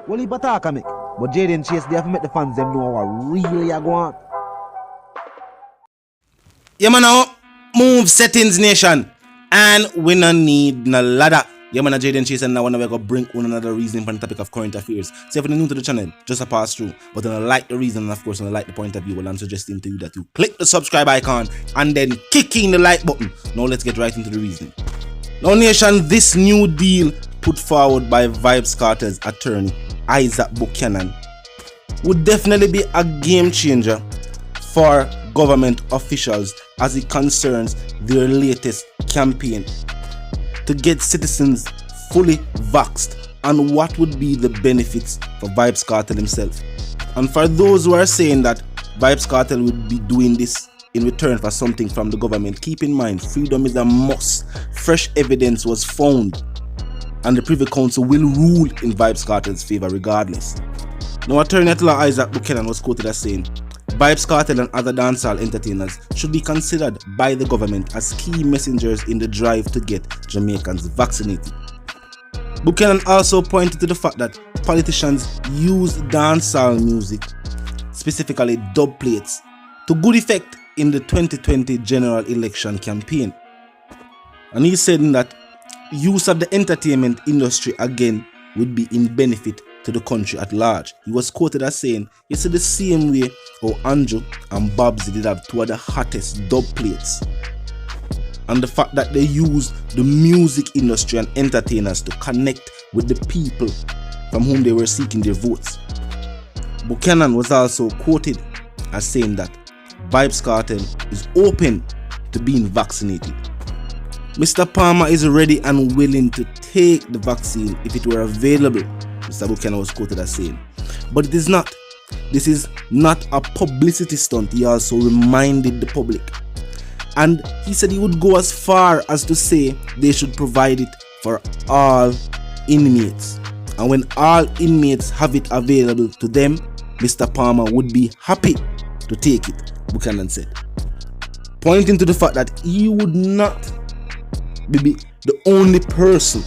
Well, he attack me. But Jaden Chase, they have to make the fans them know what really are going on. Yeah, man, now move settings nation. And we no need no ladder. Yeah, man, Jaden Chase, and now we're going to bring one another reason for the topic of current affairs. So if you're new to the channel, just a pass through. But then I like the reason, and of course, I like the point of view. Well, I'm suggesting to you that you click the subscribe icon and then kick in the like button. Now let's get right into the reasoning. Now, nation, this new deal put forward by Vybz Kartel's attorney, Isaac Buchanan, would definitely be a game changer for government officials as it concerns their latest campaign to get citizens fully vaxxed, and what would be the benefits for Vybz Kartel himself. And for those who are saying that Vybz Kartel would be doing this in return for something from the government, keep in mind, freedom is a must. Fresh evidence was found, and the Privy Council will rule in Vybz Kartel's favor regardless. Now, Attorney at Law Isaac Buchanan was quoted as saying, Vybz Kartel and other dancehall entertainers should be considered by the government as key messengers in the drive to get Jamaicans vaccinated. Buchanan also pointed to the fact that politicians use dancehall music, specifically dub plates, to good effect in the 2020 general election campaign. And he said that use of the entertainment industry again would be in benefit to the country at large. He was quoted as saying, it's the same way how Andrew and Babsy did have two of the hottest dub plates. And the fact that they used the music industry and entertainers to connect with the people from whom they were seeking their votes. Buchanan was also quoted as saying that Vybz Kartel is open to being vaccinated. Mr. Palmer is ready and willing to take the vaccine if it were available, Mr. Buchanan was quoted as saying. But it is not. This is not a publicity stunt, he also reminded the public. And he said he would go as far as to say they should provide it for all inmates. And when all inmates have it available to them, Mr. Palmer would be happy to take it, Buchanan said. Pointing to the fact that he would not be the only person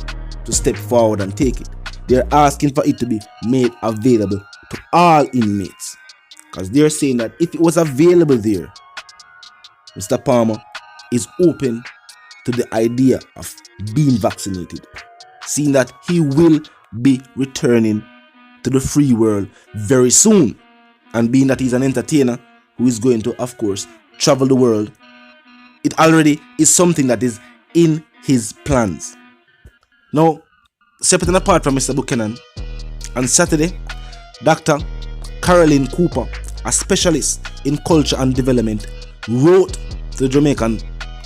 to step forward and take it. They're asking for it to be made available to all inmates, because they're saying that if it was available there, Mr. Palmer is open to the idea of being vaccinated, seeing that he will be returning to the free world very soon, and being that he's an entertainer who is going to, of course, travel the world, it already is something that is in his plans. Now, separate and apart from Mr. Buchanan, on Saturday, Dr. Caroline Cooper, a specialist in culture and development, wrote to the Jamaican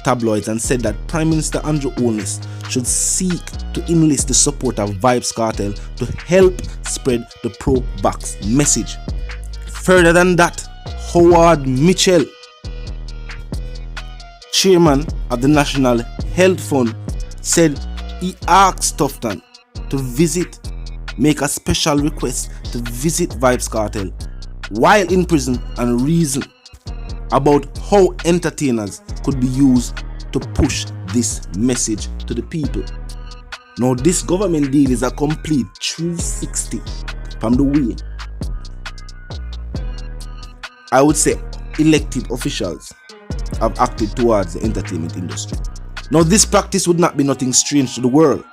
tabloids and said that Prime Minister Andrew Holness should seek to enlist the support of Vybz Kartel to help spread the pro-vax message. Further than that, Howard Mitchell, chairman of the National Health Fund, said he asked Tufton to make a special request to visit Vybz Kartel while in prison and reason about how entertainers could be used to push this message to the people. Now, this government deal is a complete 360 from the way, I would say, elected officials have acted towards the entertainment industry. Now, this practice would not be nothing strange to the world.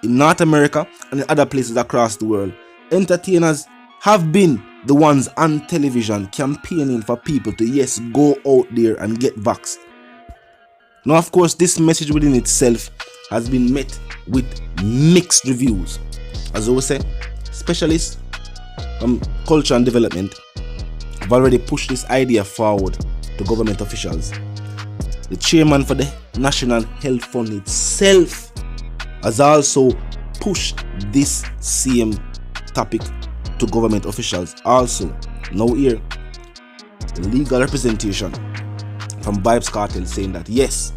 In North America and in other places across the world, entertainers have been the ones on television campaigning for people to, yes, go out there and get vaxxed. Now, of course, this message within itself has been met with mixed reviews. As I was saying, specialists from culture and development have already pushed this idea forward to government officials. The chairman for the National Health Fund itself has also pushed this same topic to government officials. Also, now here, the legal representation from Vybz Kartel saying that yes,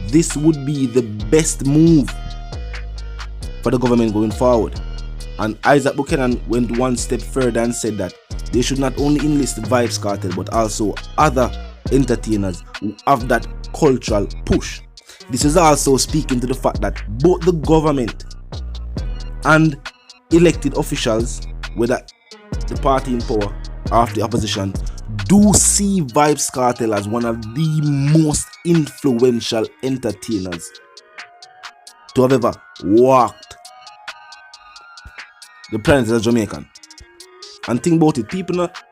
this would be the best move for the government going forward. And Isaac Buchanan went one step further and said that they should not only enlist Vybz Kartel but also other entertainers who have that cultural push. This is also speaking to the fact that both the government and elected officials, whether the party in power or the opposition, do see Vybz Kartel as one of the most influential entertainers to have ever walked the planet as a Jamaican. And think about it, people not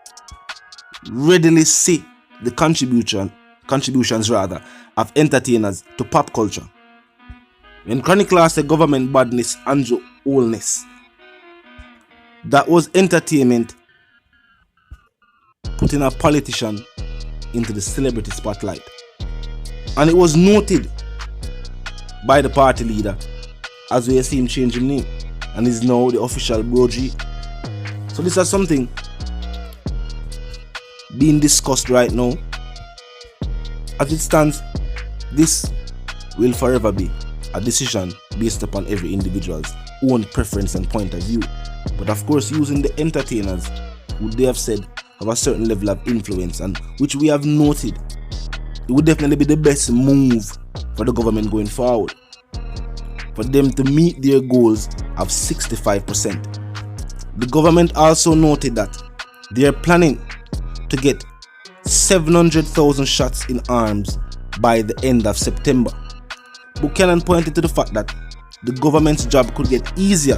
readily see the contributions rather of entertainers to pop culture. When chroniclers say government badness and oldness, that was entertainment putting a politician into the celebrity spotlight. And it was noted by the party leader as we see him changing name and is now the official Bro G. So this is something being discussed right now. As it stands, this will forever be a decision based upon every individual's own preference and point of view. But of course, using the entertainers who they have said have a certain level of influence, and which we have noted, it would definitely be the best move for the government going forward, for them to meet their goals of 65%. The government also noted that they are planning to get 700,000 shots in arms by the end of September. Buchanan pointed to the fact that the government's job could get easier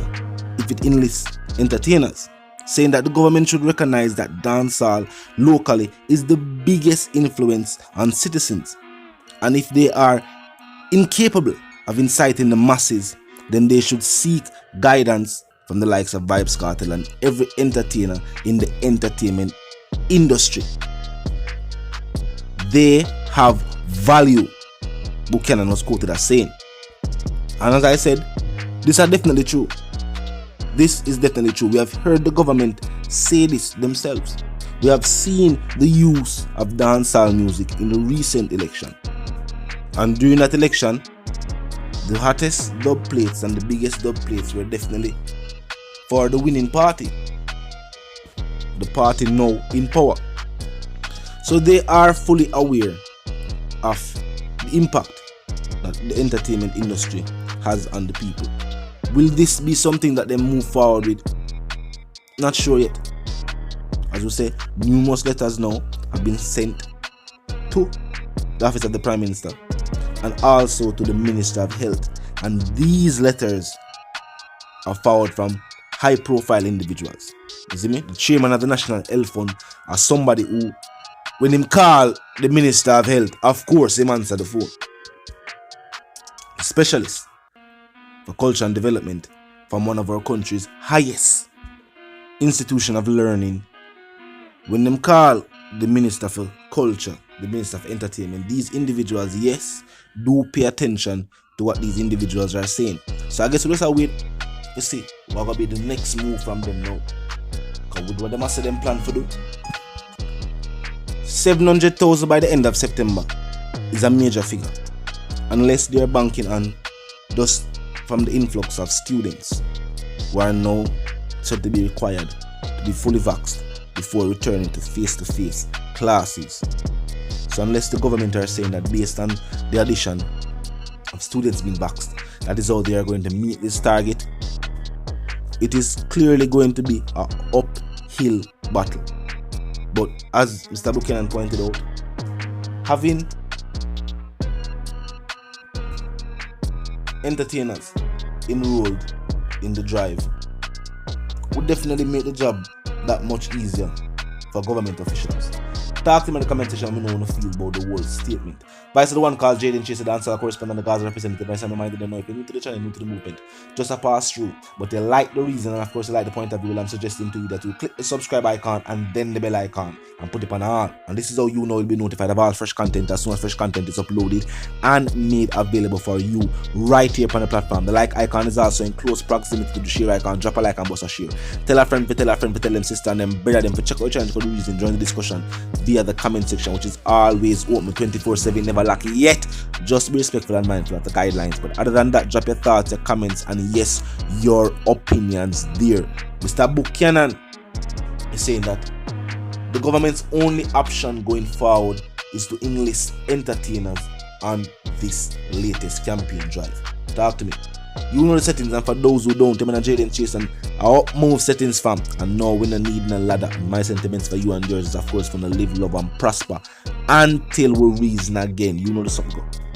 if it enlists entertainers, saying that the government should recognize that dancehall locally is the biggest influence on citizens, and if they are incapable of inciting the masses, then they should seek guidance from the likes of Vybz Kartel and every entertainer in the entertainment industry. They have value, Buchanan was quoted as saying. And as I said, these are definitely true. This is definitely true. We have heard the government say this themselves. We have seen the use of dancehall music in the recent election. And during that election, the hottest dub plates and the biggest dub plates were definitely for the winning party. The party now in power. So they are fully aware of the impact that the entertainment industry has on the people. Will this be something that they move forward with? Not sure yet. As we say, numerous letters now have been sent to the office of the Prime Minister and also to the Minister of Health. And these letters are forwarded from high-profile individuals. You see me? The chairman of the National Health Fund are somebody who, when him call the Minister of Health, of course him answer the phone. A specialist for culture and development from one of our country's highest institution of learning. When them call the Minister for Culture, the Minister of Entertainment, these individuals, yes, do pay attention to what these individuals are saying. So I guess we'll just wait to see what will be the next move from them now. Because with what them say them plan for do, 700,000 by the end of September is a major figure. Unless they're banking on just from the influx of students who are now said to be required to be fully vaxxed before returning to face-to-face classes. So unless the government are saying that based on the addition of students being vaxxed, that is how they are going to meet this target, it is clearly going to be an uphill battle. But as Mr. Buchanan pointed out, having entertainers enrolled in the drive would definitely make the job that much easier for government officials. Talk to me in the comment section. Let me know how you feel about the whole statement. Vice the one called Jaden Chase, the dancer correspondent, the Gaza representative. I said, reminded them, if you're new to the channel, new to the movement, just a pass through. But you like the reason, and of course you like the point of view, I'm suggesting to you that you click the subscribe icon and then the bell icon and put it on all. And this is how you know you'll be notified of all fresh content as soon as fresh content is uploaded and made available for you right here on the platform. The like icon is also in close proximity to the share icon. Drop a like and bust a share. Tell a friend, tell them sister and them brother them for check out your channel for the reason. Join the discussion via the comment section, which is always open 24/7, never lucky yet. Just be respectful and mindful of the guidelines. But other than that, drop your thoughts, your comments, and yes, your opinions there. Mr. Buchanan is saying that the government's only option going forward is to enlist entertainers on this latest campaign drive. Talk to me. You know the settings, and for those who don't, I'm in a Jaden Chase and I move settings fam. And no, we don't need no ladder. My sentiments for you and yours is of course gonna live, love and prosper until we reason again. You know the song go.